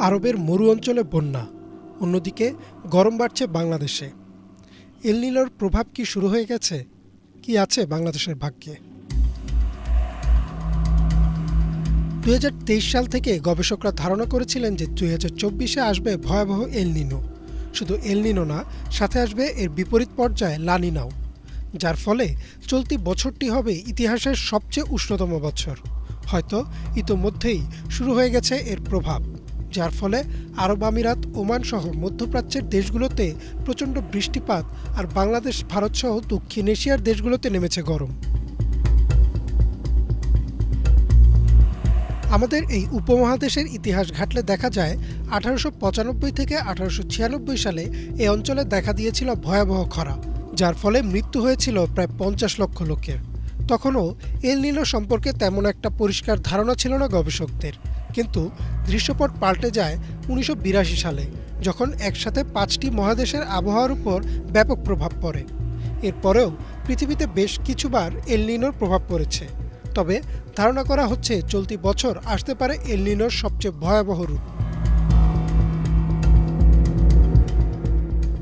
আরবের মরু অঞ্চলে বন্যা, অন্যদিকে গরম বাড়ছে বাংলাদেশে। এল নিনোর প্রভাব কি শুরু হয়ে গেছে? কি আছে বাংলাদেশের ভাগ্যে? 2023 সাল থেকে গবেষকরা ধারণা করেছিলেন যে 2024-এ আসবে ভয়াবহ এল নিনো। শুধু এল নিনো না, সাথে আসবে এর বিপরীত পর্যায়ে লা নিনাও, যার ফলে চলতি বছরটি হবে ইতিহাসের সবচেয়ে উষ্ণতম বছর। হয়তো ইতোমধ্যেই শুরু হয়ে গেছে এর প্রভাব, যার ফলে আরব আমিরাত, ওমান সহ মধ্যপ্রাচ্যের দেশগুলোতে প্রচণ্ড বৃষ্টিপাত আর বাংলাদেশ, ভারত সহ দক্ষিণ এশিয়ার দেশগুলোতে নেমেছে গরম। আমাদের এই উপমহাদেশের ইতিহাস ঘাটলে দেখা যায় 1895 থেকে 1896 সালে এ অঞ্চলে দেখা দিয়েছিল ভয়াবহ খরা, যার ফলে মৃত্যু হয়েছিল প্রায় 50 লক্ষ লোকের। তখনও এল নিনো সম্পর্কে তেমন একটা পরিষ্কার ধারণা ছিল না গবেষকদের, কিন্তু দৃশ্যপট পাল্টে যায় 1982 সালে, যখন একসাথে 5টি মহাদেশের আবহাওয়ার উপর ব্যাপক প্রভাব পড়ে। এরপরেও পৃথিবীতে বেশ কিছুবার এল নিনোর প্রভাব পড়েছে, তবে ধারণা করা হচ্ছে চলতি বছর আসতে পারে এল নিনোর সবচেয়ে ভয়াবহ রূপ।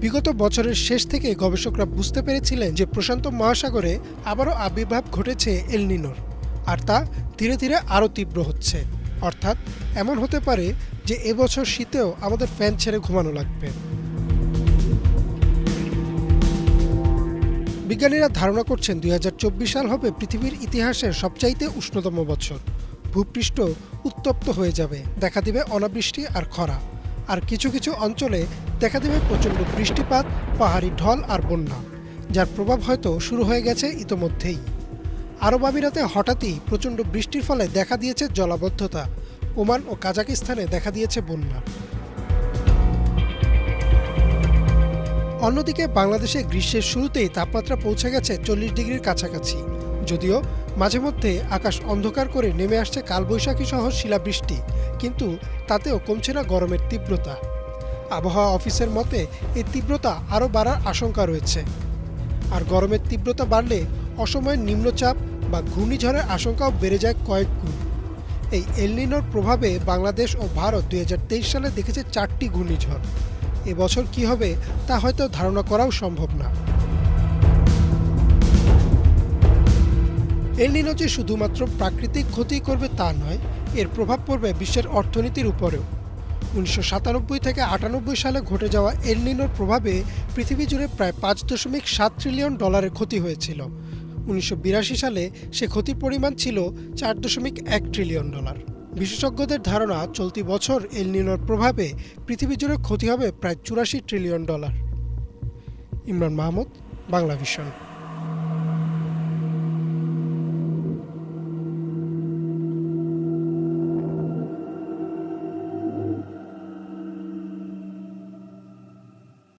বিগত বছরের শেষ থেকে গবেষকরা বুঝতে পেরেছিলেন যে প্রশান্ত মহাসাগরে আবারও আবির্ভাব ঘটেছে এল নিনোর, আর তা ধীরে ধীরে আরও তীব্র হচ্ছে। অর্থাৎ এমন হতে পারে যে এবছর শীতেও আমাদের ফ্যান ছেড়ে ঘুমানো লাগবে। বিজ্ঞানীরা ধারণা করছেন 2024 সাল হবে পৃথিবীর ইতিহাসের সবচাইতে উষ্ণতম বছর। ভূপৃষ্ঠ উত্তপ্ত হয়ে যাবে, দেখা দিবে অনাবৃষ্টি আর খরা, আর কিছু কিছু অঞ্চলে দেখা দেবে প্রচণ্ড বৃষ্টিপাত, পাহাড়ি ঢল আর বন্যা, যার প্রভাব হয়তো শুরু হয়ে গেছে ইতোমধ্যেই। আরব আমিরাতে হঠাৎই প্রচণ্ড বৃষ্টির ফলে দেখা দিয়েছে জলাবদ্ধতা, ওমান ও কাজাকিস্তানে দেখা দিয়েছে বন্যা। অন্যদিকে বাংলাদেশে গ্রীষ্মের শুরুতেই তাপমাত্রা পৌঁছে গেছে 40 ডিগ্রির কাছাকাছি, যদিও মাঝে মধ্যে আকাশ অন্ধকার করে নেমে আসছে কালবৈশাখী সহ শিলাবৃষ্টি, কিন্তু তাতেও কমছে না গরমের তীব্রতা। আবহাওয়া অফিসের মতে এই তীব্রতা আরও বাড়ার আশঙ্কা রয়েছে, আর গরমের তীব্রতা বাড়লে অসময়ের নিম্নচাপ বা ঘূর্ণিঝড়ের আশঙ্কাও বেড়ে যায় কয়েক গুণ। এই এল নিনোর প্রভাবে বাংলাদেশ ও ভারত 2023 সালে দেখেছে 4টি ঘূর্ণিঝড়। এবছর কি হবে তা হয়তো ধারণা করাও সম্ভব না। এল নিনো যে শুধুমাত্র প্রাকৃতিক ক্ষতি করবে তা নয়, এর প্রভাব পড়বে বিশ্বের অর্থনীতির উপরেও। 1997 থেকে 98 সালে ঘটে যাওয়া এল নিনোর প্রভাবে পৃথিবী জুড়ে প্রায় $5.7 ট্রিলিয়ন ক্ষতি হয়েছিল। 1982 সালে সে ক্ষতির পরিমাণ ছিল $4.1 ট্রিলিয়ন। বিশেষজ্ঞদের ধারণা চলতি বছর এল নিনোর প্রভাবে পৃথিবী জুড়ে ক্ষতি হবে প্রায় $84 ট্রিলিয়ন। ইমরান মাহমুদ, বাংলা ভিশন।